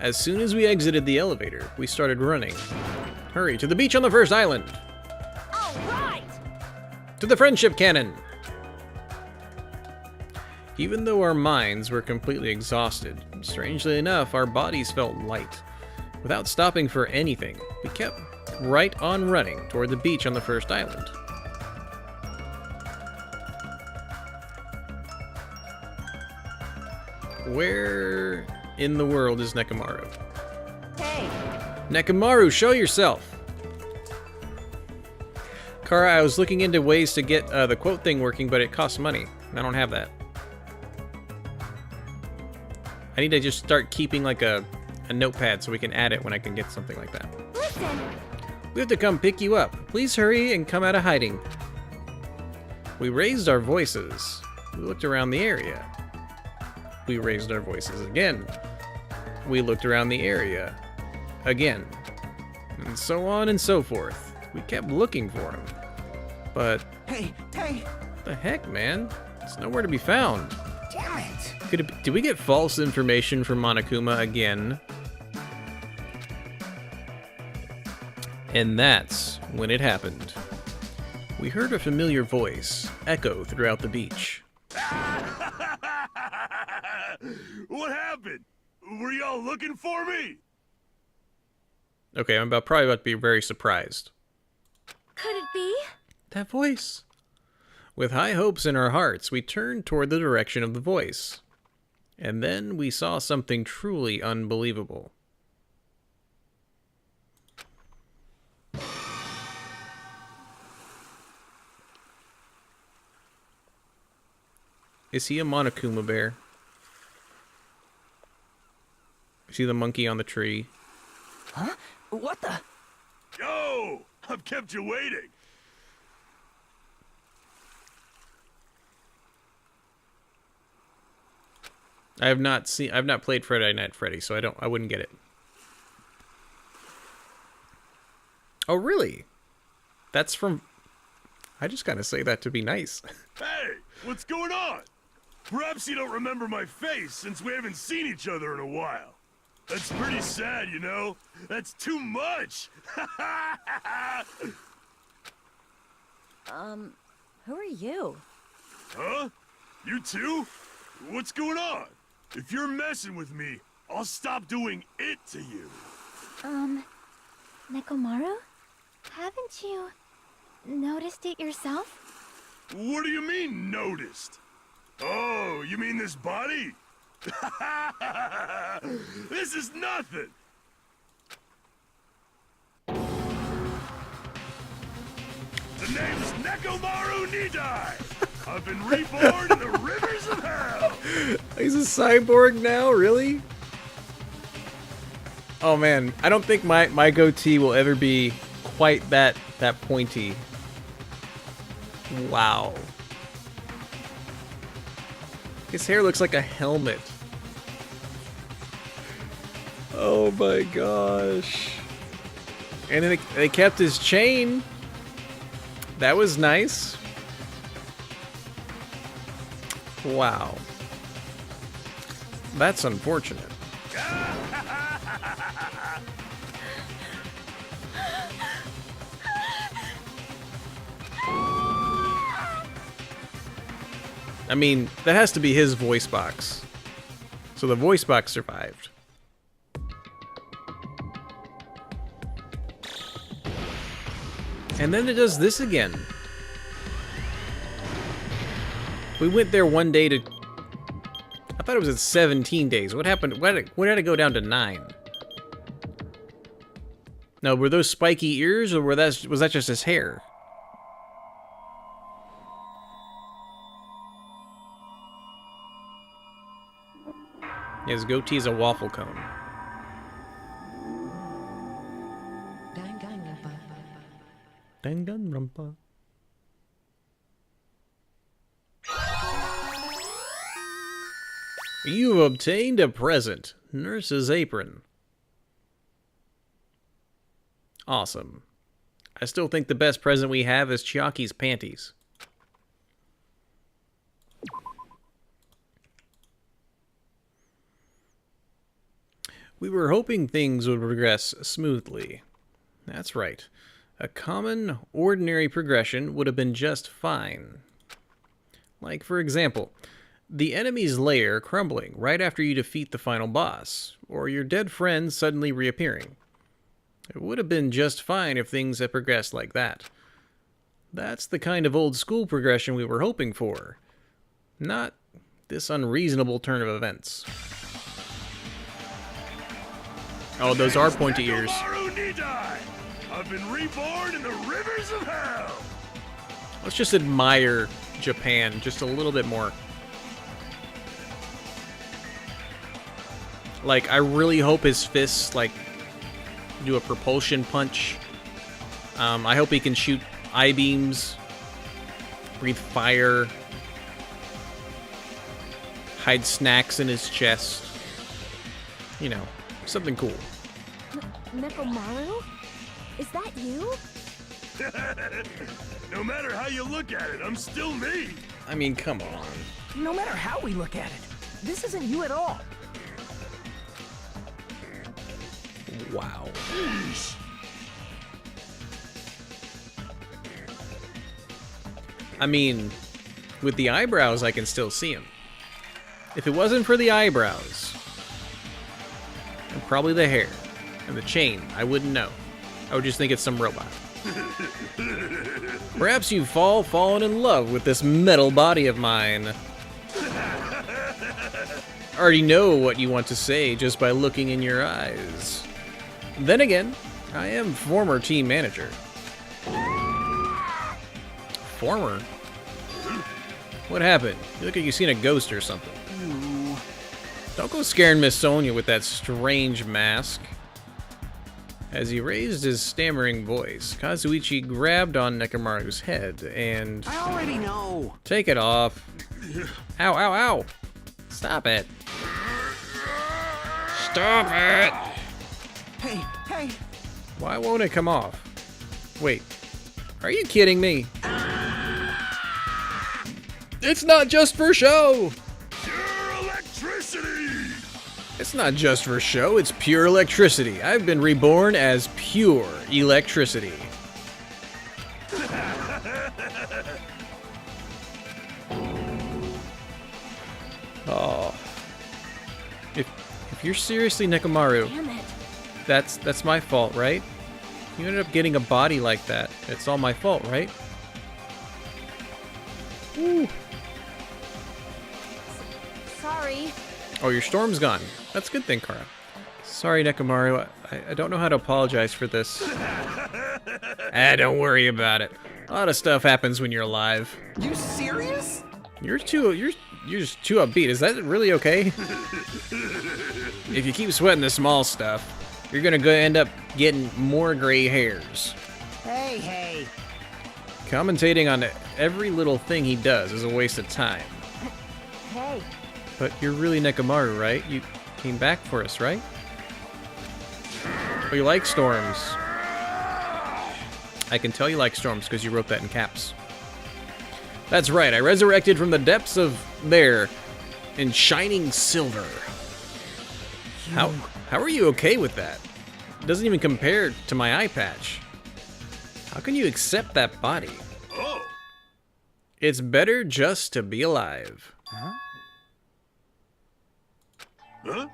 As soon as we exited the elevator, we started running. Hurry, to the beach on the first island! All right! To the friendship cannon! Even though our minds were completely exhausted, strangely enough, our bodies felt light. Without stopping for anything, we kept right on running toward the beach on the first island. Where in the world is Nekomaru? Hey! Nekomaru, show yourself! Kara, I was looking into ways to get the quote thing working, but it costs money. I don't have that. I need to just start keeping like a notepad so we can add it when I can get something like that. Listen! We have to come pick you up. Please hurry and come out of hiding. We raised our voices. We looked around the area. We raised our voices again. We looked around the area again. And so on and so forth. We kept looking for him. But... Hey! What the heck, man? It's nowhere to be found. Damn it! Did we get false information from Monokuma again? And that's when it happened. We heard a familiar voice echo throughout the beach. What happened? Were y'all looking for me? Okay, I'm probably about to be very surprised. Could it be? That voice. With high hopes in our hearts, we turned toward the direction of the voice. And then we saw something truly unbelievable. Is he a Monokuma bear? Is he the monkey on the tree? Huh? What the? Yo! I've kept you waiting. I've not played Friday Night Freddy, so I wouldn't get it. Oh, really? That's from... I just gotta say that to be nice. Hey, what's going on? Perhaps you don't remember my face since we haven't seen each other in a while. That's pretty sad, you know? That's too much! Who are you? Huh? You too? What's going on? If you're messing with me, I'll stop doing it to you. Nekomaru? Haven't you noticed it yourself? What do you mean, noticed? Oh, you mean this body? This is nothing! The name's Nekomaru Nidai! I've been reborn in the rivers of hell! He's a cyborg now, really? Oh man, I don't think my goatee will ever be quite that pointy. Wow. His hair looks like a helmet. Oh my gosh. And then they kept his chain. That was nice. Wow. That's unfortunate. I mean, that has to be his voice box. So the voice box survived. And then it does this again. We went there one day to... I thought it was at 17 days. What happened? Why did it go down to 9? No, were those spiky ears, or was that just his hair? His goatee is a waffle cone. Danganronpa. You've obtained a present. Nurse's apron. Awesome. I still think the best present we have is Chiaki's panties. We were hoping things would progress smoothly. That's right. A common, ordinary progression would have been just fine. Like, for example, the enemy's lair crumbling right after you defeat the final boss, or your dead friend suddenly reappearing. It would have been just fine if things had progressed like that. That's the kind of old-school progression we were hoping for. Not this unreasonable turn of events. Oh, those are pointy ears. I've been reborn in the rivers of hell. Let's just admire Japan just a little bit more. Like, I really hope his fists, like, do a propulsion punch. I hope he can shoot I-beams, breathe fire, hide snacks in his chest. You know, something cool. Nekomaru? Is that you? No matter how you look at it, I'm still me. I mean, come on. No matter how we look at it, this isn't you at all. Wow. Yeesh. I mean, with the eyebrows, I can still see him. If it wasn't for the eyebrows, and probably the hair, and the chain, I wouldn't know. I would just think it's some robot. Perhaps you've fallen in love with this metal body of mine. I already know what you want to say just by looking in your eyes. Then again, I am former team manager. Former? What happened? You look like you've seen a ghost or something. Don't go scaring Miss Sonia with that strange mask. As he raised his stammering voice, Kazuichi grabbed on Nekomaru's head and... I already know. Take it off. Ow, ow, ow. Stop it. Stop it! Hey, hey. Why won't it come off? Wait. Are you kidding me? It's not just for show! Pure electricity! It's not just for show, it's pure electricity. I've been reborn as pure electricity. Oh. If you're seriously Nekomaru, Damn it. that's my fault, right? You ended up getting a body like that. It's all my fault, right? Ooh. Sorry. Oh, your storm's gone. That's a good thing, Kara. Sorry, Nekomaru. I don't know how to apologize for this. Don't worry about it. A lot of stuff happens when you're alive. You serious? You're just too upbeat. Is that really okay? If you keep sweating the small stuff, you're gonna end up getting more gray hairs. Hey, hey. Commentating on every little thing he does is a waste of time. Hey. But you're really Nekomaru, right? You came back for us, right? Oh, you like storms. I can tell you like storms because you wrote that in caps. That's right, I resurrected from the depths of there in shining silver. How are you okay with that? It doesn't even compare to my eye patch. How can you accept that body? Oh. It's better just to be alive. Huh? Huh?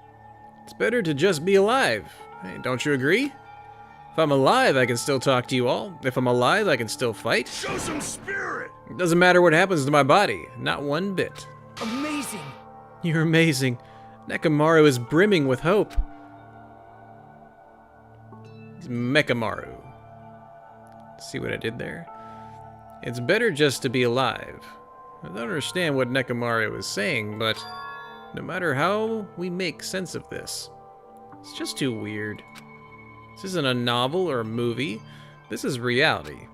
It's better to just be alive. Hey, don't you agree? If I'm alive, I can still talk to you all. If I'm alive, I can still fight. Show some spirit! It doesn't matter what happens to my body. Not one bit. Amazing. You're amazing. Nekomaru is brimming with hope. It's Mekamaru. See what I did there? It's better just to be alive. I don't understand what Nekomaru is saying, but no matter how we make sense of this, it's just too weird. This isn't a novel or a movie. This is reality.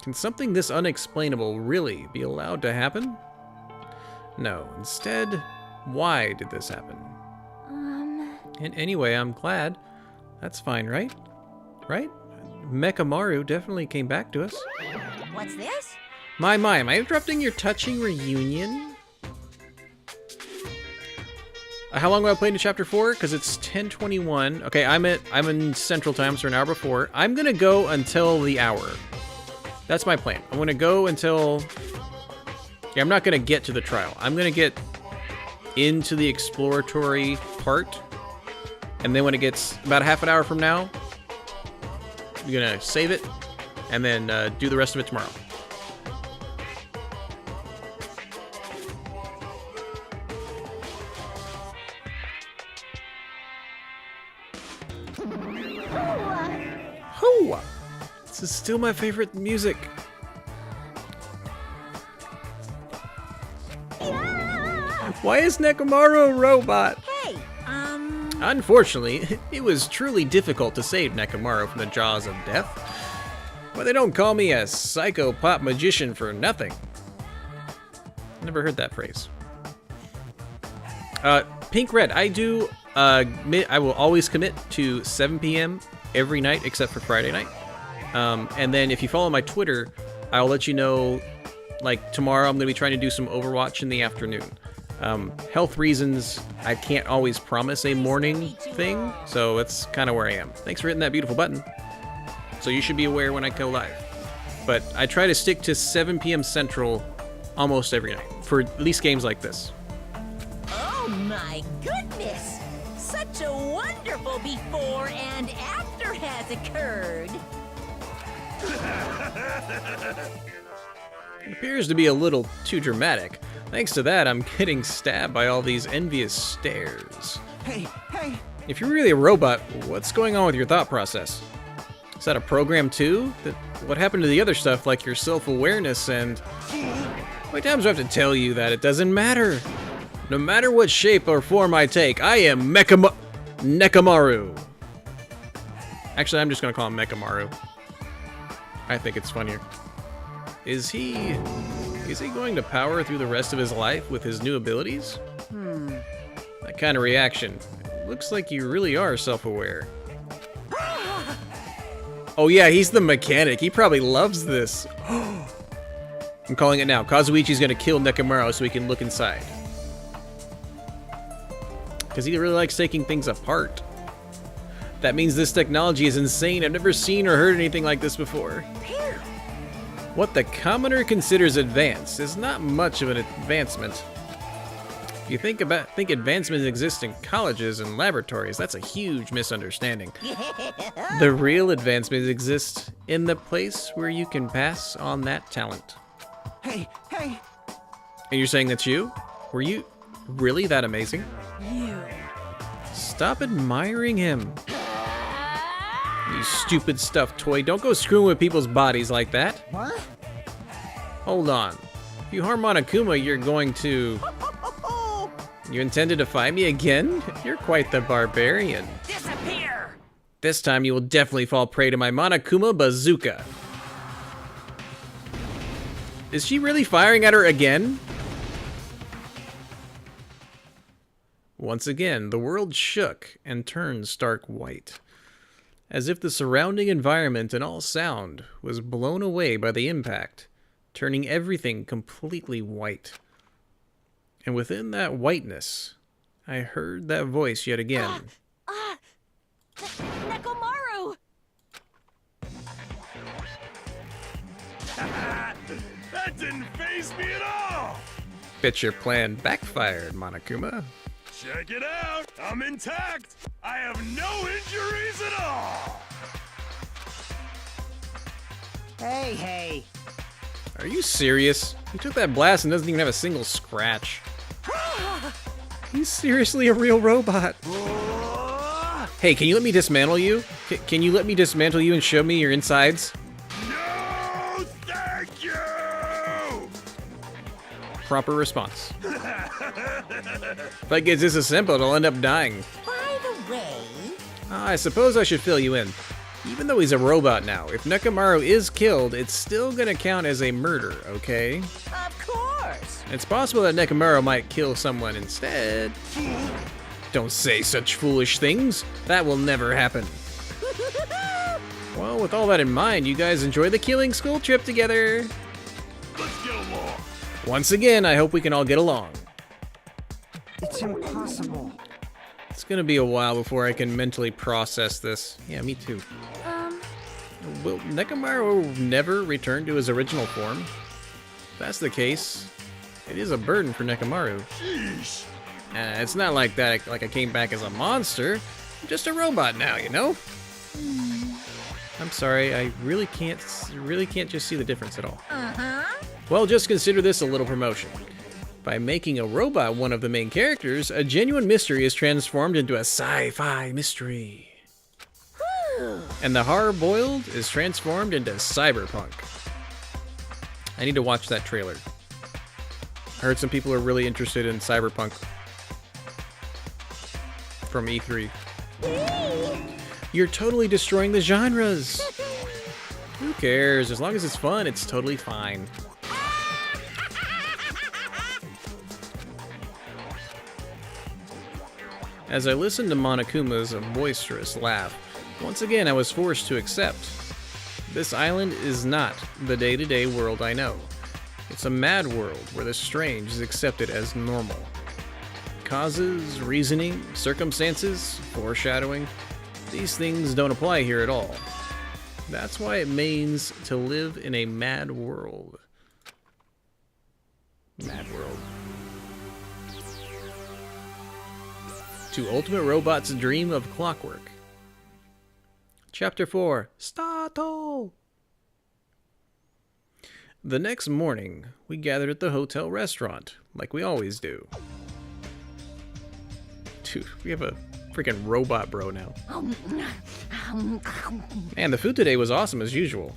Can something this unexplainable really be allowed to happen? No. Instead, why did this happen? And anyway, I'm glad. That's fine, right? Right? Mekamaru definitely came back to us. What's this? My, am I interrupting your touching reunion? How long have I played in Chapter 4? Because it's 10:21. Okay, I'm in Central Time, so an hour before. I'm gonna go until the hour. That's my plan. I'm gonna go until... Yeah, I'm not gonna get to the trial. I'm gonna get into the exploratory part, and then when it gets about half an hour from now, I'm gonna save it, and then do the rest of it tomorrow. Hoo! This is still my favorite music. Why is Nekomaru a robot? Hey, Unfortunately, it was truly difficult to save Nekomaru from the jaws of death. But they don't call me a psycho pop magician for nothing. Never heard that phrase. Pink Red, I will always commit to 7 p.m. every night except for Friday night. And then if you follow my Twitter, I'll let you know, like tomorrow I'm going to be trying to do some Overwatch in the afternoon. Health reasons, I can't always promise a morning thing, so that's kind of where I am. Thanks for hitting that beautiful button. So you should be aware when I go live. But I try to stick to 7 p.m. Central almost every night, for at least games like this. oh my goodness! Such a wonderful before and after has occurred. It appears to be a little too dramatic. Thanks to that, I'm getting stabbed by all these envious stares. Hey, hey! If you're really a robot, what's going on with your thought process? Is that a program too? What happened to the other stuff like your self-awareness and... How many times do I have to tell you that it doesn't matter? No matter what shape or form I take, I am Nekomaru. Actually, I'm just gonna call him Nekomaru. I think it's funnier. Is he going to power through the rest of his life with his new abilities? That kind of reaction. Looks like you really are self-aware. Oh yeah, he's the mechanic. He probably loves this. I'm calling it now. Kazuichi's gonna kill Nekomaru so he can look inside. Because he really likes taking things apart. That means this technology is insane. I've never seen or heard anything like this before. What the commoner considers advanced is not much of an advancement. If you think advancements exist in colleges and laboratories, that's a huge misunderstanding. The real advancements exist in the place where you can pass on that talent. Hey, hey! And you're saying that's you? Were you really that amazing? You. Stop admiring him. You stupid stuffed toy. Don't go screwing with people's bodies like that. What? Hold on. If you harm Monokuma, you're going to... You intended to fight me again? You're quite the barbarian. Disappear! This time you will definitely fall prey to my Monokuma bazooka. Is she really firing at her again? Once again, the world shook and turned stark white, as if the surrounding environment and all sound was blown away by the impact, turning everything completely white. And within that whiteness, I heard that voice yet again. Nekomaru! That didn't faze me at all! Bet your plan backfired, Monokuma. Check it out! I'm intact! I have no injuries at all! Hey, hey! Are you serious? He took that blast and doesn't even have a single scratch. He's seriously a real robot. Hey, can you let me dismantle you? Can you let me dismantle you and show me your insides? No, thank you! Proper response. If I get disassembled, I'll end up dying. By the way... I suppose I should fill you in. Even though he's a robot now, if Nekomaru is killed, it's still gonna count as a murder, okay? Of course! It's possible that Nekomaru might kill someone instead. Don't say such foolish things. That will never happen. Well, with all that in mind, you guys enjoy the Killing School trip together. Let's get along. Once again, I hope we can all get along. It's impossible. It's gonna be a while before I can mentally process this. Yeah, me too. Will Nekomaru never return to his original form? If that's the case, it is a burden for Nekomaru. Sheesh. It's not like that, like I came back as a monster. I'm just a robot now, you know? I'm sorry, I really can't just see the difference at all. Well, just consider this a little promotion. By making a robot one of the main characters, a genuine mystery is transformed into a sci-fi mystery. And the hard-boiled is transformed into cyberpunk. I need to watch that trailer. I heard some people are really interested in cyberpunk from E3. You're totally destroying the genres. Who cares? As long as it's fun, it's totally fine. As I listened to Monokuma's boisterous laugh, once again I was forced to accept. This island is not the day-to-day world I know. It's a mad world where the strange is accepted as normal. Causes, reasoning, circumstances, foreshadowing, these things don't apply here at all. That's why it means to live in a mad world. Mad world. To ultimate robots dream of clockwork. Chapter 4. Stato! The next morning, we gathered at the hotel restaurant, like we always do. Dude, we have a freaking robot bro now. Man, the food today was awesome as usual.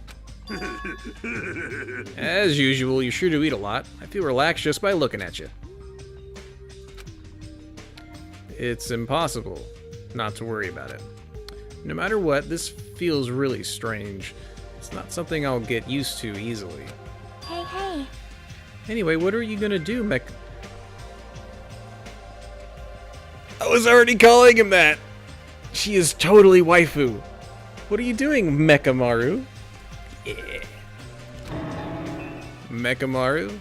As usual, you're sure to eat a lot. I feel relaxed just by looking at you. It's impossible not to worry about it. No matter what, this feels really strange. It's not something I'll get used to easily. Hey. Anyway, what are you gonna do, Mech? I was already calling him that! She is totally waifu. What are you doing, Mechamaru? Yeah. Mechamaru?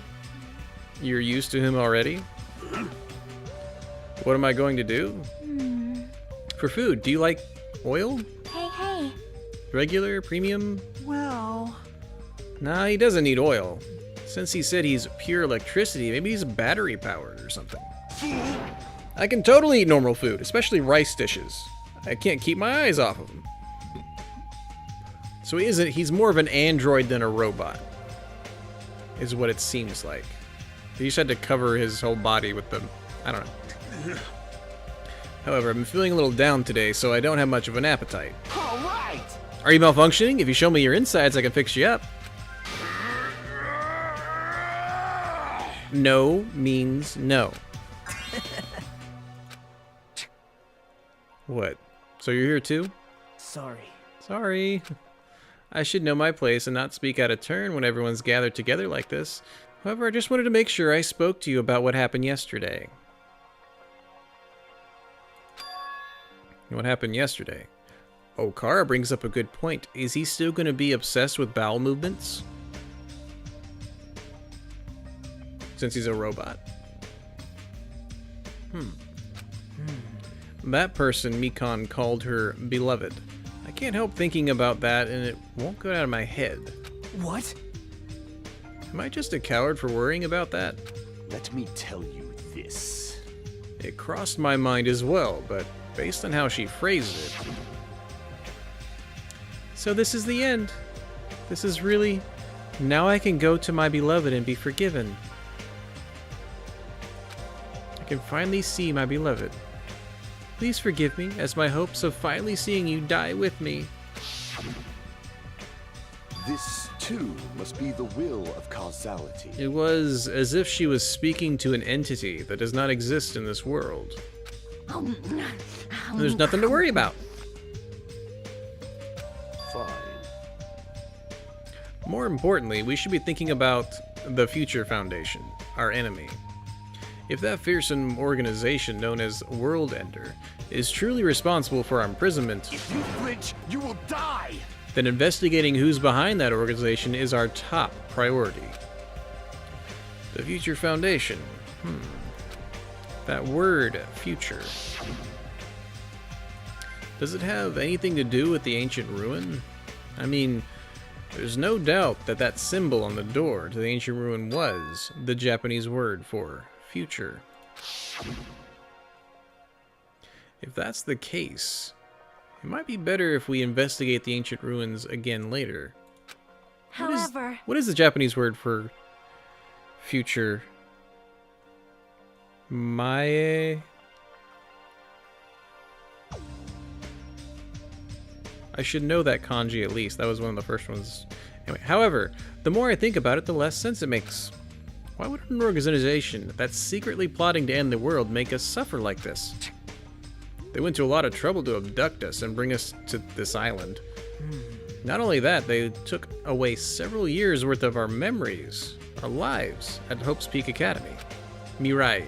You're used to him already? What am I going to do? For food, do you like oil? Hey. Regular? Premium? Well, Nah, he doesn't need oil. Since he said he's pure electricity, maybe he's battery powered or something. I can totally eat normal food, especially rice dishes. I can't keep my eyes off of him. So he's more of an android than a robot, is what it seems like. He just had to cover his whole body with them. I don't know. However, I'm feeling a little down today, so I don't have much of an appetite. all right. Are you malfunctioning? If you show me your insides, I can fix you up. No means no. What? So you're here too? Sorry. Sorry. I should know my place and not speak out of turn when everyone's gathered together like this. However, I just wanted to make sure I spoke to you about what happened yesterday. What happened yesterday? Okara brings up a good point. Is he still going to be obsessed with bowel movements? Since he's a robot. That person Mikon called her beloved. I can't help thinking about that and it won't go out of my head. What? Am I just a coward for worrying about that? Let me tell you this. It crossed my mind as well, but based on how she phrased it. So this is the end. This is really... Now I can go to my beloved and be forgiven. I can finally see my beloved. Please forgive me, as my hopes of finally seeing you die with me. This, too, must be the will of causality. It was as if she was speaking to an entity that does not exist in this world. There's nothing to worry about. Fine. More importantly, we should be thinking about the Future Foundation, our enemy. If that fearsome organization known as World Ender is truly responsible for our imprisonment, If you flinch, you will die! then investigating who's behind that organization is our top priority. The Future Foundation. That word, future. Does it have anything to do with the ancient ruin? I mean, there's no doubt that that symbol on the door to the ancient ruin was the Japanese word for future. If that's the case, it might be better if we investigate the ancient ruins again later. However, What is the Japanese word for future? Mae? I should know that kanji at least. That was one of the first ones. Anyway, however, the more I think about it, the less sense it makes. Why would an organization that's secretly plotting to end the world make us suffer like this? They went to a lot of trouble to abduct us and bring us to this island. Not only that, they took away several years worth of our memories, our lives, at Hope's Peak Academy. Mirai.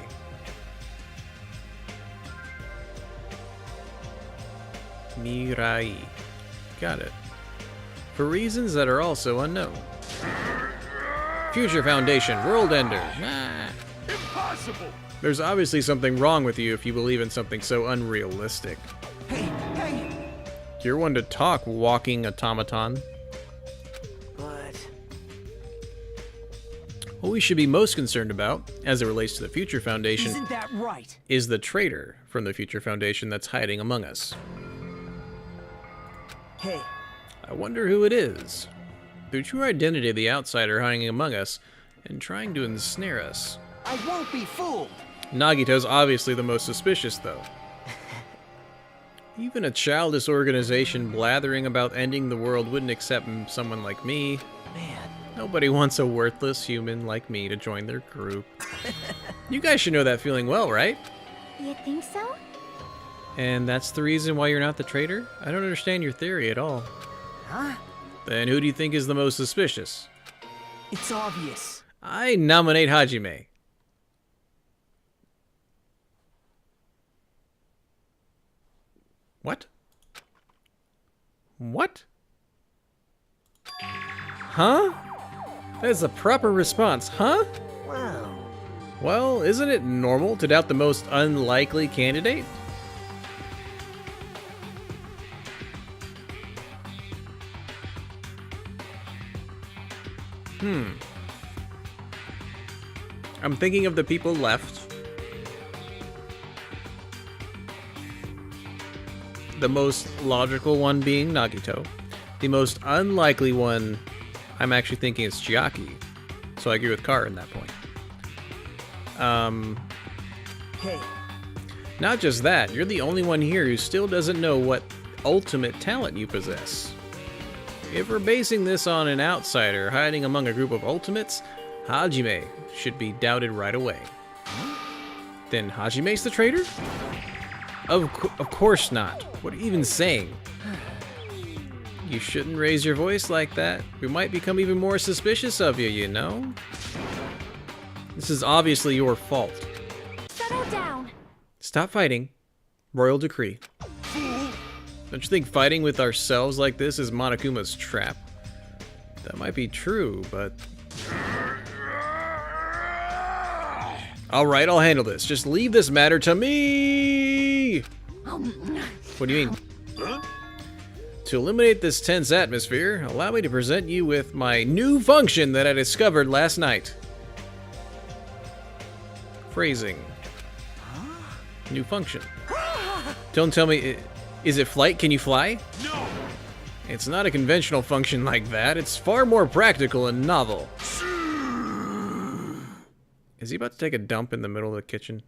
Mirai. Got it. For reasons that are also unknown. Future Foundation, World Ender. Nah. Impossible! There's obviously something wrong with you if you believe in something so unrealistic. Hey, hey! You're one to talk, walking automaton. But... What we should be most concerned about, as it relates to the Future Foundation, Isn't that right? is the traitor from the Future Foundation that's hiding among us. Hey, I wonder who it is. The true identity of the outsider hiding among us and trying to ensnare us. I won't be fooled! Nagito's obviously the most suspicious, though. Even a childish organization blathering about ending the world wouldn't accept someone like me. Man, Nobody wants a worthless human like me to join their group. You guys should know that feeling well, right? you think so? And that's the reason why you're not the traitor? I don't understand your theory at all. huh? Then who do you think is the most suspicious? It's obvious. I nominate Hajime. What? What? Huh? That's a proper response, huh? Wow. Well, isn't it normal to doubt the most unlikely candidate? I'm thinking of the people left. The most logical one being Nagito. The most unlikely one, I'm actually thinking it's Chiaki. So I agree with Kara in that point. Hey, Not just that, you're the only one here who still doesn't know what ultimate talent you possess. If we're basing this on an outsider hiding among a group of ultimates, Hajime should be doubted right away. Then Hajime's the traitor? Of course not. What are you even saying? You shouldn't raise your voice like that. We might become even more suspicious of you, you know? This is obviously your fault. Settle down. Stop fighting. Royal decree. Don't you think fighting with ourselves like this is Monokuma's trap? That might be true, but... Alright, I'll handle this. Just leave this matter to me! What do you mean? Huh? To eliminate this tense atmosphere, allow me to present you with my new function that I discovered last night. Phrasing. New function. Don't tell me... Is it flight? Can you fly? No! It's not a conventional function like that. It's far more practical and novel. Is he about to take a dump in the middle of the kitchen?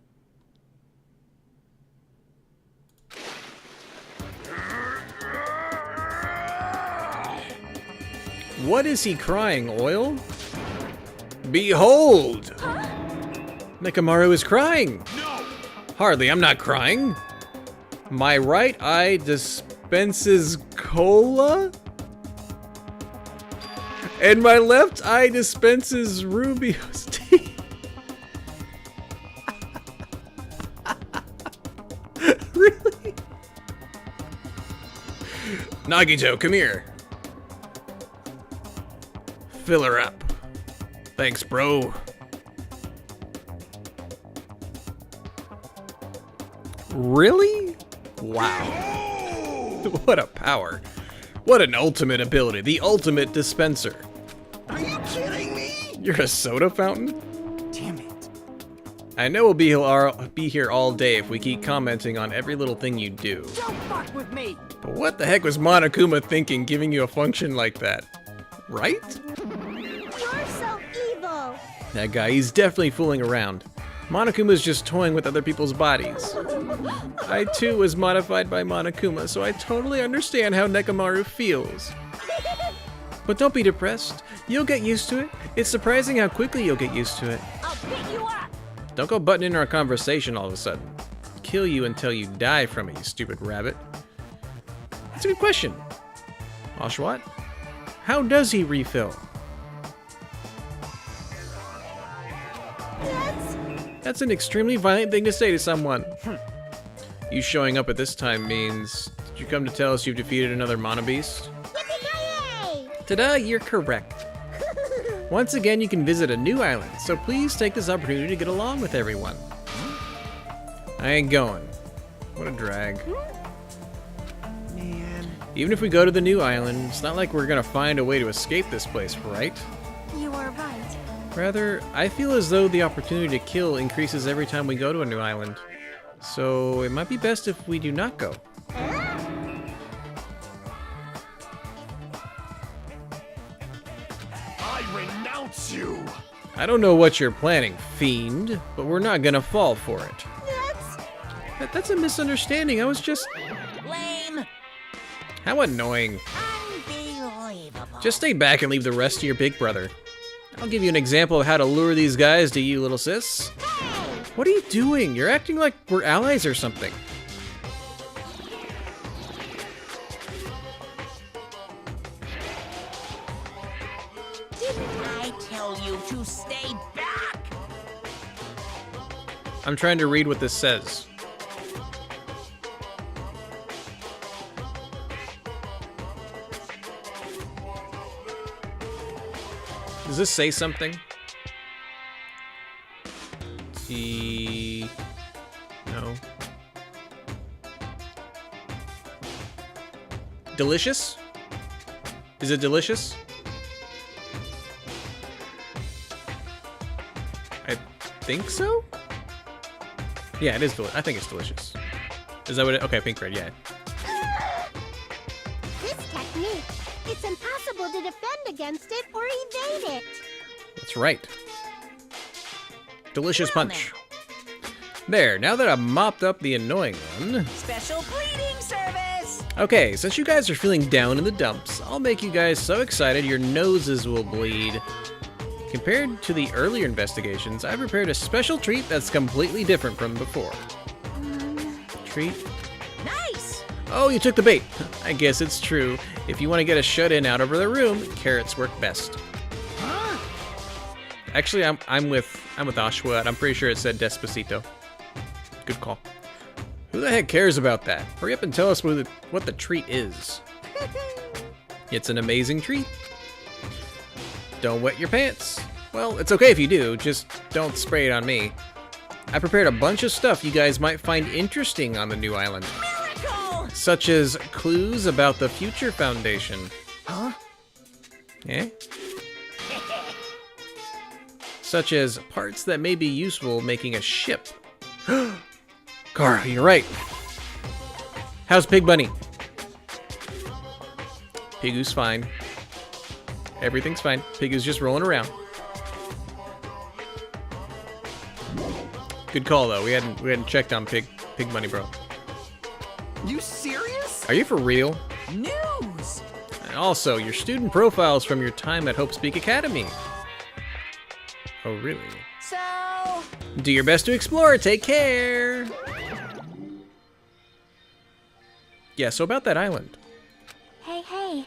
What is he crying? Oil? Behold! Nekamaru is crying! No! Hardly, I'm not crying. My right eye dispenses cola? And my left eye dispenses Rubio's tea. Really? Nagito, come here. Fill her up. Thanks, bro. Really? Wow. What a power. What an ultimate ability. The ultimate dispenser. Are you kidding me? You're a soda fountain? Damn it. I know we'll be here all day if we keep commenting on every little thing you do. Don't fuck with me. But what the heck was Monokuma thinking giving you a function like that? Right? You're so evil. That guy, he's definitely fooling around. Monokuma's just toying with other people's bodies. I too was modified by Monokuma, so I totally understand how Nekomaru feels. But don't be depressed. You'll get used to it. It's surprising how quickly you'll get used to it. I'll pick you up. Don't go butting in our conversation all of a sudden. Kill you until you die from it, you stupid rabbit. That's a good question. Oshawott? How does he refill? That's an extremely violent thing to say to someone. You showing up at this time means... Did you come to tell us you've defeated another Mono Beast? Ta-da, you're correct. Once again, you can visit a new island, so please take this opportunity to get along with everyone. I ain't going. What a drag. Man. Even if we go to the new island, it's not like we're gonna find a way to escape this place, right? You are right. Rather, I feel as though the opportunity to kill increases every time we go to a new island. So it might be best if we do not go. I renounce you! I don't know what you're planning, fiend, but we're not gonna fall for it. That's a misunderstanding. I was just... Lame. How annoying. Unbelievable. Just stay back and leave the rest to your big brother. I'll give you an example of how to lure these guys to you, little sis. What are you doing? You're acting like we're allies or something. Didn't I tell you to stay back? I'm trying to read what this says. Does this say something? No. Delicious? Is it delicious? I think so? Yeah, it is delicious. I think it's delicious. Is that what it... Okay, pink red, yeah. This technique, it's impossible to defend against it or evade it. That's right. Delicious Well punch. There, now that I've mopped up the annoying one. Special bleeding service. Okay, since you guys are feeling down in the dumps, I'll make you guys so excited your noses will bleed. Compared to the earlier investigations, I prepared a special treat that's completely different from before. Treat? Nice. Oh, you took the bait. I guess it's true. If you want to get a shut-in out of the room, carrots work best. Actually, I'm with Oshawott. I'm pretty sure it said Despacito. Good call. Who the heck cares about that? Hurry up and tell us what the treat is. It's an amazing treat. Don't wet your pants. Well, it's okay if you do, just don't spray it on me. I prepared a bunch of stuff you guys might find interesting on the new island. Miracle. Such as clues about the Future Foundation. Huh? Eh? Such as parts that may be useful making a ship. Kara, you're right. How's Pig Bunny? Pigu's fine. Everything's fine. Pigu's just rolling around. Good call though. We hadn't checked on Pig Bunny, bro. You serious? Are you for real? News! And also, your student profiles from your time at Hope Speak Academy. Oh, really? So, Do your best to explore. Take care. Yeah, so about that island. Hey.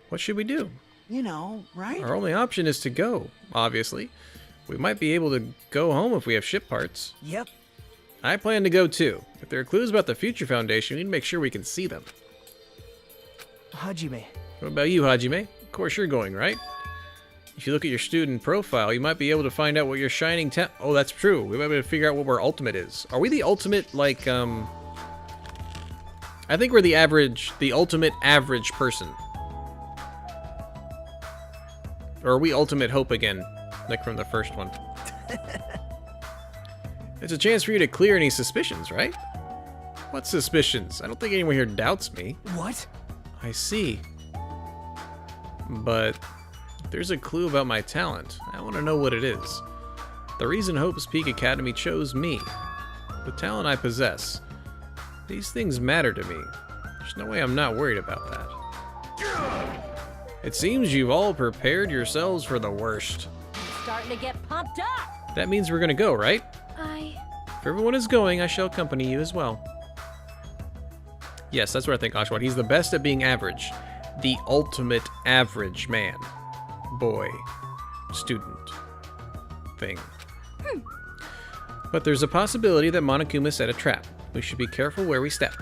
What should we do? You know, right? Our only option is to go, obviously. We might be able to go home if we have ship parts. Yep. I plan to go too. If there are clues about the Future Foundation, we need to make sure we can see them. Hajime. What about you, Hajime? Of course you're going, right? If you look at your student profile, you might be able to find out what your shining oh, that's true. We might be able to figure out what our ultimate is. Are we the ultimate, like, I think we're the average, the ultimate average person. Or are we ultimate hope again, like from the first one? It's a chance for you to clear any suspicions, right? What suspicions? I don't think anyone here doubts me. What? I see. But if there's a clue about my talent, I want to know what it is. The reason Hope's Peak Academy chose me, the talent I possess, these things matter to me. There's no way I'm not worried about that. It seems you've all prepared yourselves for the worst. Starting to get pumped up. That means we're gonna go, right? I... If everyone is going, I shall accompany you as well. Yes, that's what I think, Oshawott. He's the best at being average. The ultimate average man. Boy. Student. Thing. But there's a possibility that Monokuma set a trap. We should be careful where we step.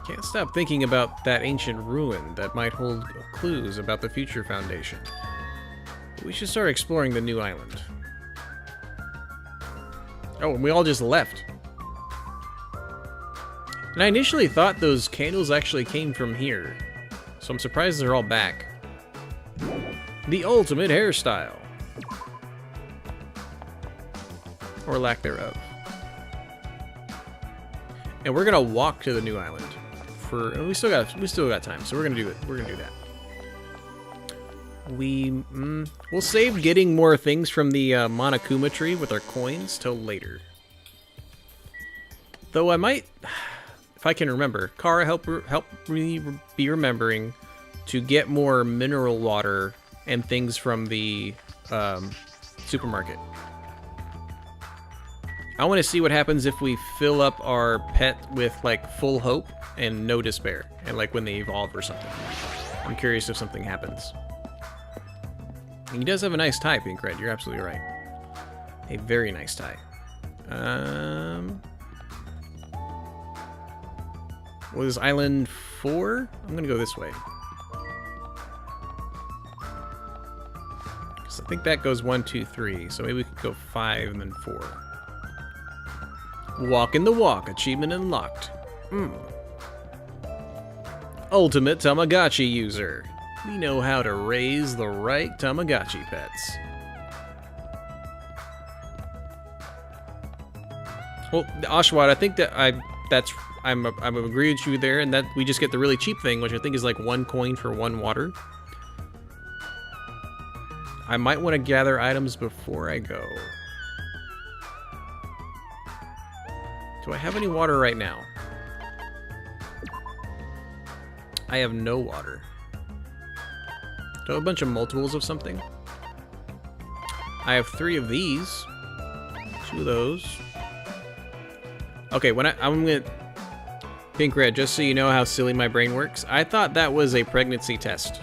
Can't stop thinking about that ancient ruin that might hold clues about the future Foundation. We should start exploring the new island. Oh, and we all just left. And I initially thought those candles actually came from here. So I'm surprised they're all back. The ultimate hairstyle. Or lack thereof. And we're gonna walk to the new island. We still got time, so we're gonna do it. We're gonna do that. We'll save getting more things from the Monokuma tree with our coins till later. Though I might, if I can remember, Kara help me be remembering to get more mineral water and things from the supermarket. I want to see what happens if we fill up our pet with like full hope and no despair, and like when they evolve or something. I'm curious if something happens. And he does have a nice tie, Pink Red. You're absolutely right. A very nice tie. What is Island 4? I'm gonna go this way. Because I think that goes 1, 2, 3. So maybe we could go 5 and then 4. Walking the walk. Achievement unlocked. Ultimate Tamagotchi user. We know how to raise the right Tamagotchi pets. Well, Oshawott, I think that I'm agreeing with you there, and that we just get the really cheap thing, which I think is like 1 coin for 1 water. I might want to gather items before I go. Do I have any water right now? I have no water. Do I have a bunch of multiples of something? I have 3 of these. 2 of those. Okay, I'm gonna... Pink Red, just so you know how silly my brain works, I thought that was a pregnancy test.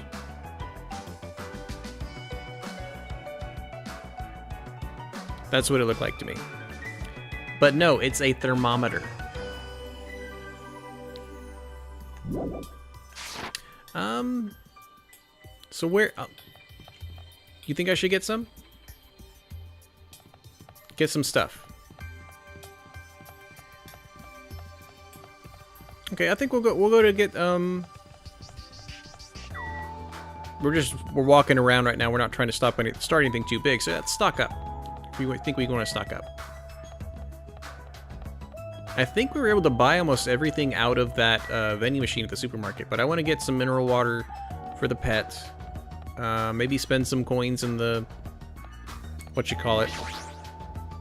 That's what it looked like to me. But no, it's a thermometer. So where... you think I should get some? Get some stuff. Okay, I think we'll go to get, we're walking around right now. We're not trying to start anything too big, so let's stock up. We think we want to stock up. I think we were able to buy almost everything out of that vending machine at the supermarket, but I want to get some mineral water for the pet. Maybe spend some coins in the... what you call it?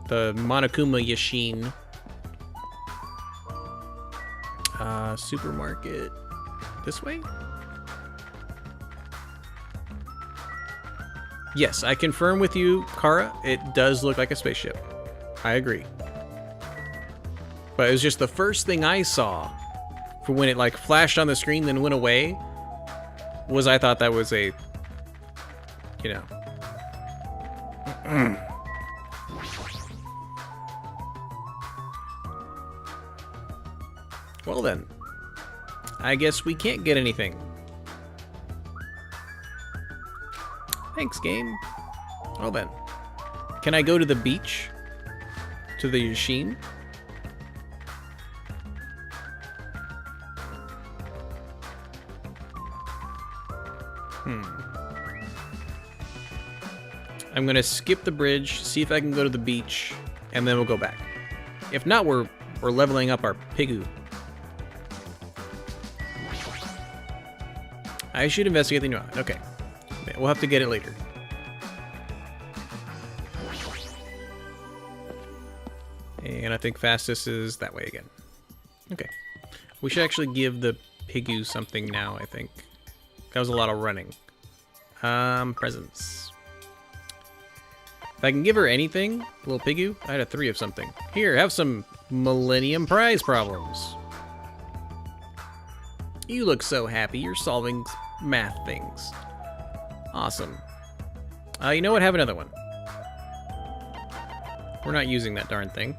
The Monokuma Yashin. Supermarket. This way? Yes, I confirm with you, Kara, it does look like a spaceship. I agree. But it was just the first thing I saw for when it like flashed on the screen then went away was I thought that was a, you know. Well then, I guess we can't get anything. Thanks, game. Well then, can I go to the beach? To the Yashin? I'm gonna skip the bridge, see if I can go to the beach, and then we'll go back. If not, we're leveling up our Pigu. I should investigate the new island. Okay. We'll have to get it later. And I think fastest is that way again. Okay. We should actually give the Pigu something now, I think. That was a lot of running. Presents. If I can give her anything, little Pigu, I had a 3 of something. Here, have some Millennium Prize problems. You look so happy. You're solving math things. Awesome. You know what? Have another one. We're not using that darn thing.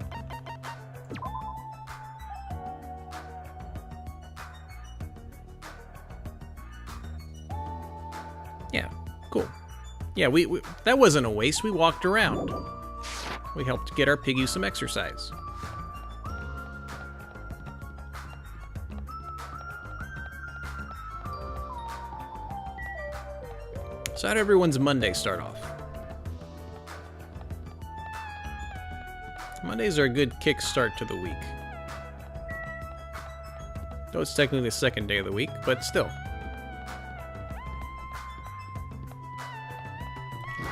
Yeah, cool. Yeah, we that wasn't a waste. We walked around. We helped get our Piggy some exercise. So how did everyone's Monday start off? Mondays are a good kickstart to the week. Though it's technically the second day of the week, but still.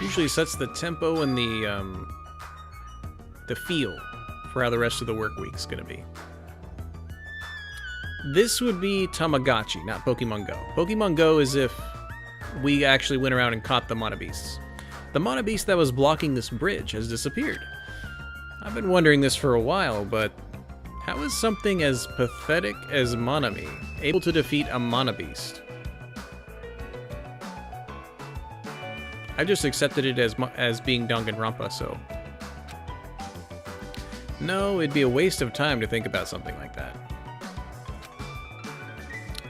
Usually sets the tempo and the feel for how the rest of the work week's gonna be. This would be Tamagotchi, not Pokemon Go. Pokemon Go is if we actually went around and caught the Mana Beasts. The Mana Beast that was blocking this bridge has disappeared. I've been wondering this for a while, but how is something as pathetic as Monami able to defeat a Mana Beast? I just accepted it as being Danganronpa, so... No, it'd be a waste of time to think about something like that.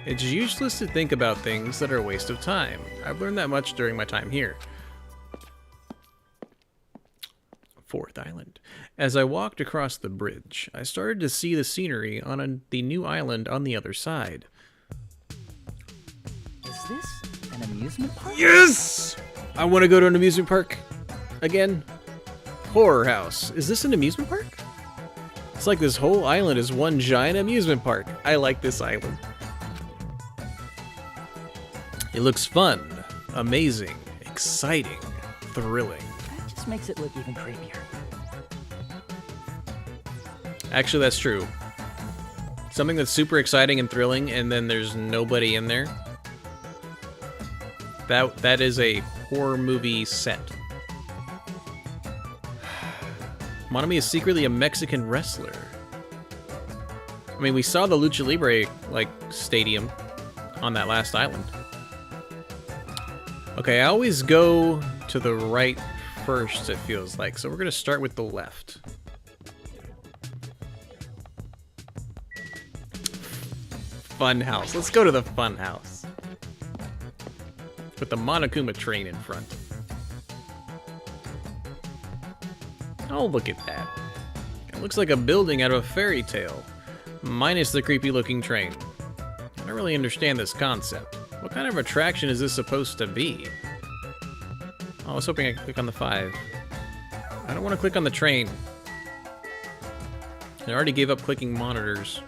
It's useless to think about things that are a waste of time. I've learned that much during my time here. 4th Island. As I walked across the bridge, I started to see the scenery on the new island on the other side. Is this an amusement park? Yes! I want to go to an amusement park again. Horror House. Is this an amusement park? It's like this whole island is one giant amusement park. I like this island. It looks fun, amazing, exciting, thrilling. That just makes it look even creepier. Actually, that's true. Something that's super exciting and thrilling, and then there's nobody in there. That is a horror movie set. Monami is secretly a Mexican wrestler. I mean, we saw the Lucha Libre, stadium on that last island. Okay, I always go to the right first, it feels like. So we're going to start with the left. Fun house. Let's go to the fun house. With the Monokuma train in front. Oh, look at that. It looks like a building out of a fairy tale. Minus the creepy looking train. I don't really understand this concept. What kind of attraction is this supposed to be? Oh, I was hoping I could click on the 5. I don't want to click on the train. I already gave up clicking monitors.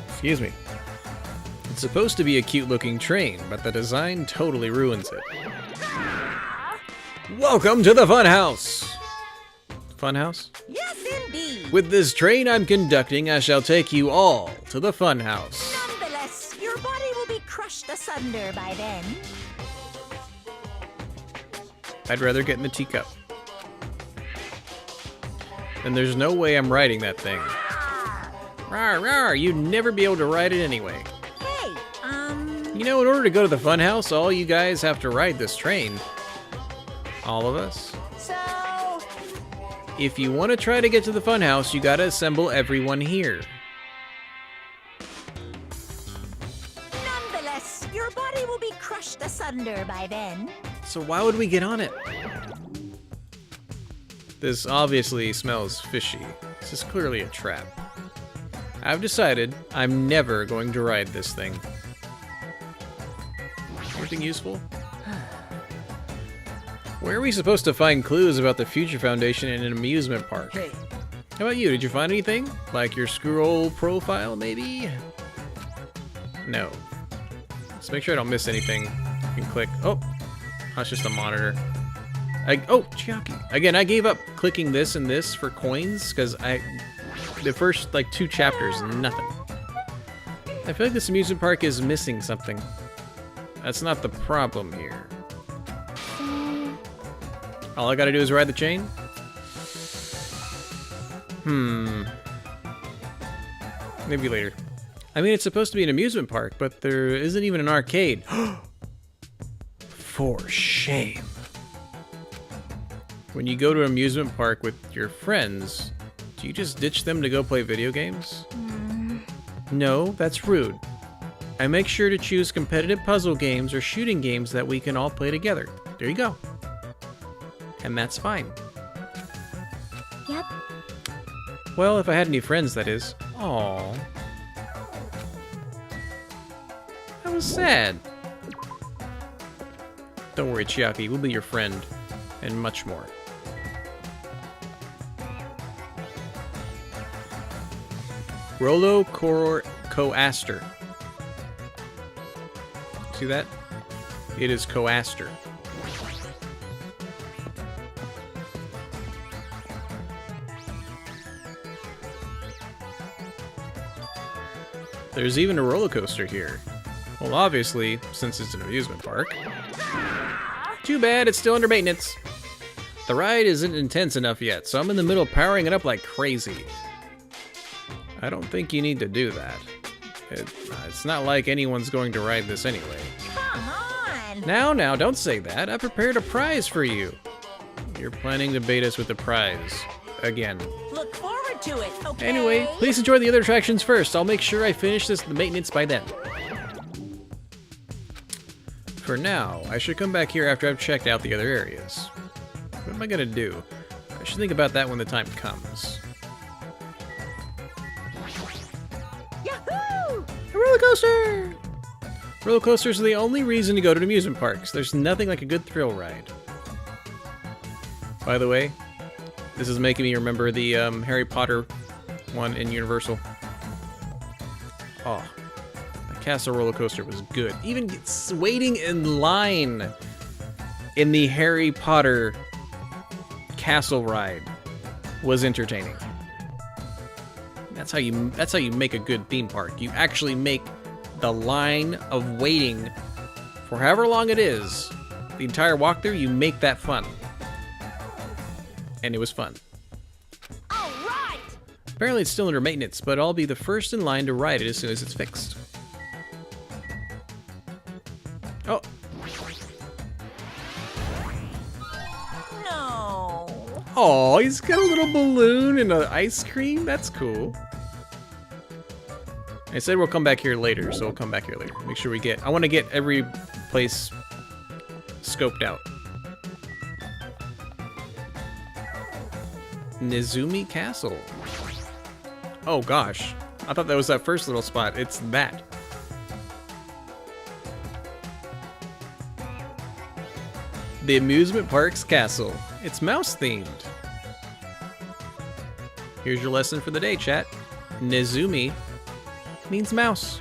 Excuse me. It's supposed to be a cute looking train, but the design totally ruins it. Welcome to the Fun House! Fun House? Yes, indeed. With this train I'm conducting, I shall take you all to the Fun House. Nonetheless, your body will be crushed asunder by then. I'd rather get in the teacup. And there's no way I'm riding that thing. Rawr, rawr, you'd never be able to ride it anyway. Hey, You know, in order to go to the Fun House, all you guys have to ride this train. All of us. so... If you want to try to get to the Fun House, you gotta assemble everyone here. Nonetheless, your body will be crushed asunder by then. So why would we get on it? This obviously smells fishy. This is clearly a trap. I've decided I'm never going to ride this thing. anything useful? Where are we supposed to find clues about the Future Foundation in an amusement park? Hey, How about you? Did you find anything? Like your scroll profile, maybe? No. Let's make sure I don't miss anything. You can click. Oh, that's just a monitor. Oh, Chiaki. Again, I gave up clicking this and this for coins because the first like 2 chapters, nothing. I feel like this amusement park is missing something. That's not the problem here. All I gotta do is ride the chain? Maybe later. I mean, it's supposed to be an amusement park, but there isn't even an arcade. For shame. When you go to an amusement park with your friends, do you just ditch them to go play video games? No, that's rude. I make sure to choose competitive puzzle games or shooting games that we can all play together. There you go. And that's fine. Yep. Well, if I had any friends, that is. Aww. That was sad. Don't worry, Chiaki, we'll be your friend. And much more. Rolo Coaster. See that? It is Coaster. There's even a roller coaster here. Well, obviously, since it's an amusement park. Too bad, it's still under maintenance. The ride isn't intense enough yet, so I'm in the middle of powering it up like crazy. I don't think you need to do that. It's not like anyone's going to ride this anyway. Come on! Now, don't say that. I prepared a prize for you. You're planning to bait us with the prize. Again. Look forward to it, okay? Anyway, please enjoy the other attractions first. I'll make sure I finish the maintenance by then. For now, I should come back here after I've checked out the other areas. What am I gonna do? I should think about that when the time comes. Yahoo! A roller coaster! Roller coasters are the only reason to go to amusement parks. There's nothing like a good thrill ride. By the way, this is making me remember the Harry Potter one in Universal. Oh, the castle roller coaster was good. Even waiting in line in the Harry Potter castle ride was entertaining. That's how you make a good theme park. You actually make the line of waiting for however long it is, the entire walkthrough, you make that fun. And it was fun. All right! Apparently it's still under maintenance, but I'll be the first in line to ride it as soon as it's fixed. Oh. No. Oh, he's got a little balloon and an ice cream? That's cool. I said we'll come back here later, so we'll come back here later. Make sure I want to get every place scoped out. Nezumi Castle. Oh gosh. I thought that was that first little spot. It's that. The amusement park's castle. It's mouse themed. Here's your lesson for the day, chat. Nezumi means mouse.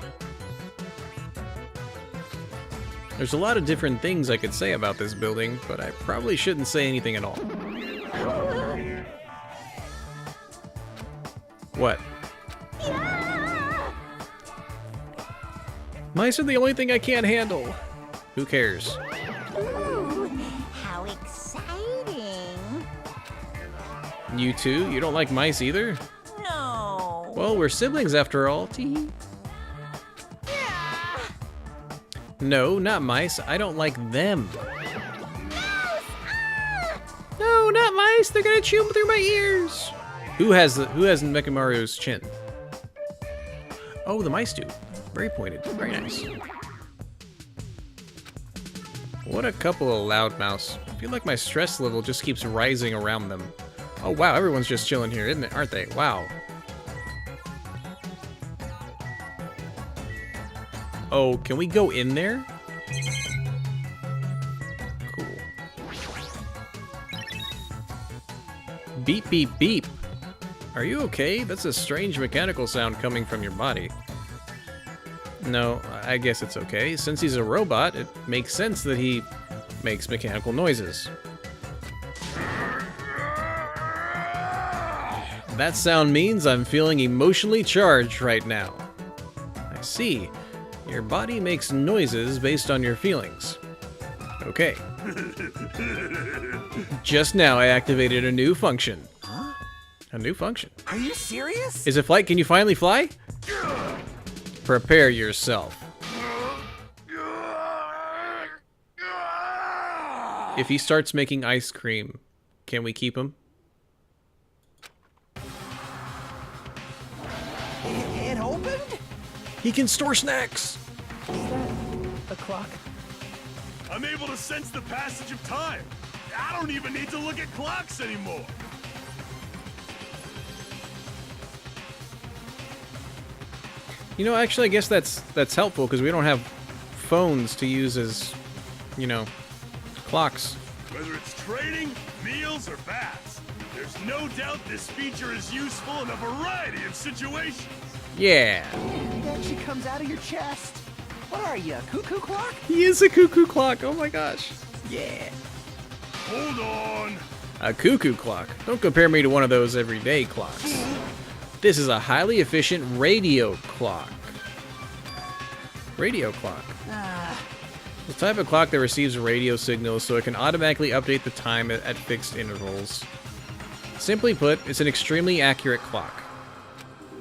There's a lot of different things I could say about this building, but I probably shouldn't say anything at all. What? Mice are the only thing I can't handle. Who cares? Ooh, how exciting. You too? You don't like mice either? No. Well, we're siblings after all. Tee. No, not mice. I don't like them. No, not mice. They're gonna chew through my ears. Who has Mekamaru's chin? Oh, the mice do. Very pointed. Very nice. What a couple of loudmouths. I feel like my stress level just keeps rising around them. Oh wow, everyone's just chilling here, isn't it? Aren't they? Wow. Oh, can we go in there? Beep, beep, beep. Are you okay? That's a strange mechanical sound coming from your body. No, I guess it's okay. Since he's a robot, it makes sense that he makes mechanical noises. That sound means I'm feeling emotionally charged right now. I see. Your body makes noises based on your feelings. Okay. Just now I activated a new function. Huh? A new function. Are you serious? Is it flight? Can you finally fly? Prepare yourself. If he starts making ice cream, can we keep him? It opened? He can store snacks. Is that a clock? I'm able to sense the passage of time. I don't even need to look at clocks anymore. You know, actually, I guess that's helpful because we don't have phones to use as, you know, clocks. Whether it's training, meals, or baths, there's no doubt this feature is useful in a variety of situations. Yeah. It actually comes out of your chest. What are you, a cuckoo clock? He is a cuckoo clock. Oh my gosh. Yeah. Hold on. A cuckoo clock. Don't compare me to one of those everyday clocks. This is a highly efficient radio clock. Radio clock. The type of clock that receives radio signals so it can automatically update the time at fixed intervals. Simply put, it's an extremely accurate clock.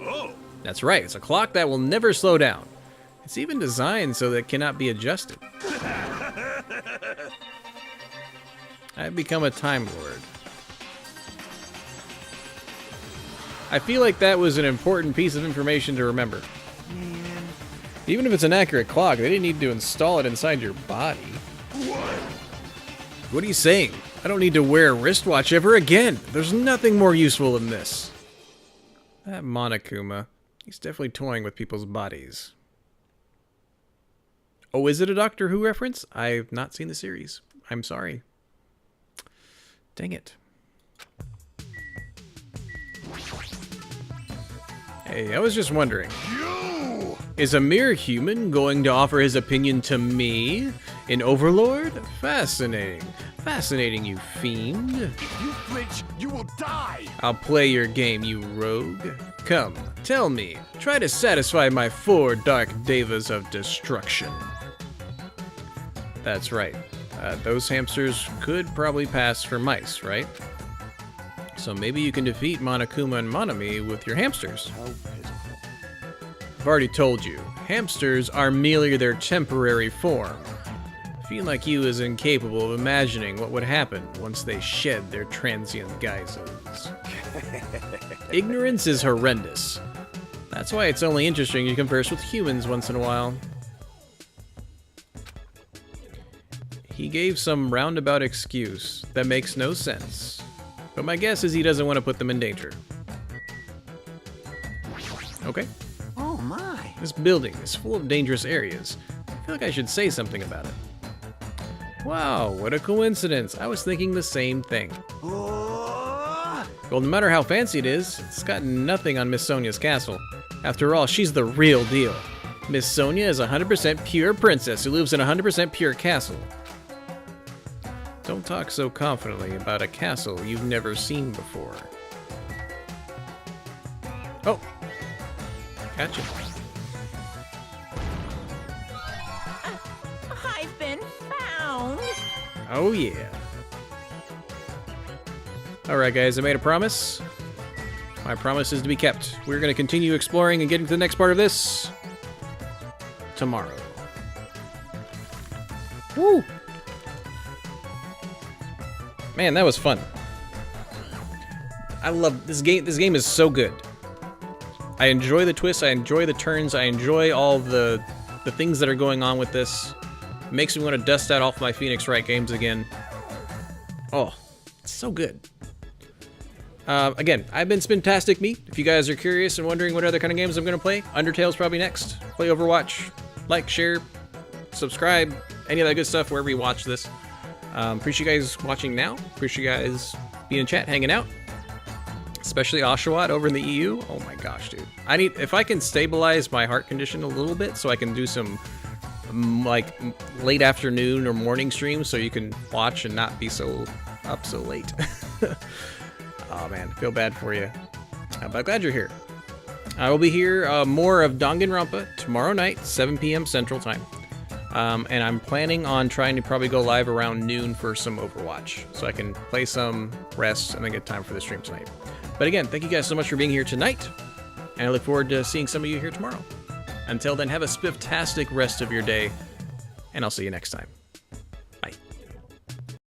Oh, That's right, it's a clock that will never slow down. It's even designed so that it cannot be adjusted. I've become a Time Lord. I feel like that was an important piece of information to remember. Man. Even if it's an accurate clock, they didn't need to install it inside your body. what? What are you saying? I don't need to wear a wristwatch ever again. There's nothing more useful than this. That Monokuma, he's definitely toying with people's bodies. Oh, is it a Doctor Who reference? I've not seen the series. I'm sorry. Dang it. Hey, I was just wondering. Is a mere human going to offer his opinion to me? An overlord? Fascinating. Fascinating, you fiend. If you flinch, you will die! I'll play your game, you rogue. Come, tell me. Try to satisfy my 4 dark devas of destruction. That's right. Those hamsters could probably pass for mice, right? So maybe you can defeat Monokuma and Monomi with your hamsters. How pitiful. I've already told you, hamsters are merely their temporary form. A fiend like you is incapable of imagining what would happen once they shed their transient guises. Ignorance is horrendous. That's why it's only interesting to converse with humans once in a while. He gave some roundabout excuse that makes no sense, but my guess is he doesn't want to put them in danger. Okay. Oh my. This building is full of dangerous areas. I feel like I should say something about it. Wow, what a coincidence. I was thinking the same thing. Oh. Well, no matter how fancy it is, it's got nothing on Miss Sonia's castle. After all, she's the real deal. Miss Sonia is a 100% pure princess who lives in a 100% pure castle. Don't talk so confidently about a castle you've never seen before. Oh. Gotcha. I've been found. Oh yeah. Alright guys, I made a promise. My promise is to be kept. We're going to continue exploring and getting to the next part of this tomorrow. Woo! Man, that was fun. I love this game. This game is so good. I enjoy the twists, I enjoy the turns, I enjoy all the things that are going on with this. It makes me want to dust out off my Phoenix Wright games again. Oh, it's so good. Again, I've been SpifftasticMe. If you guys are curious and wondering what other kind of games I'm going to play, Undertale's probably next. Play Overwatch. Like, share, subscribe, any of that good stuff wherever you watch this. Appreciate you guys watching now. Appreciate you guys being in chat, hanging out. especially Oshawott over in the EU. Oh my gosh, dude. If I can stabilize my heart condition a little bit so I can do some like late afternoon or morning streams so you can watch and not be so up so late. Oh man, feel bad for you. But I'm glad you're here. I will be here more of Danganronpa tomorrow night, 7 p.m. Central Time. And I'm planning on trying to probably go live around noon for some Overwatch, so I can play some, rest, and then get time for the stream tonight. But again, thank you guys so much for being here tonight, and I look forward to seeing some of you here tomorrow. Until then, have a spifftastic rest of your day, and I'll see you next time.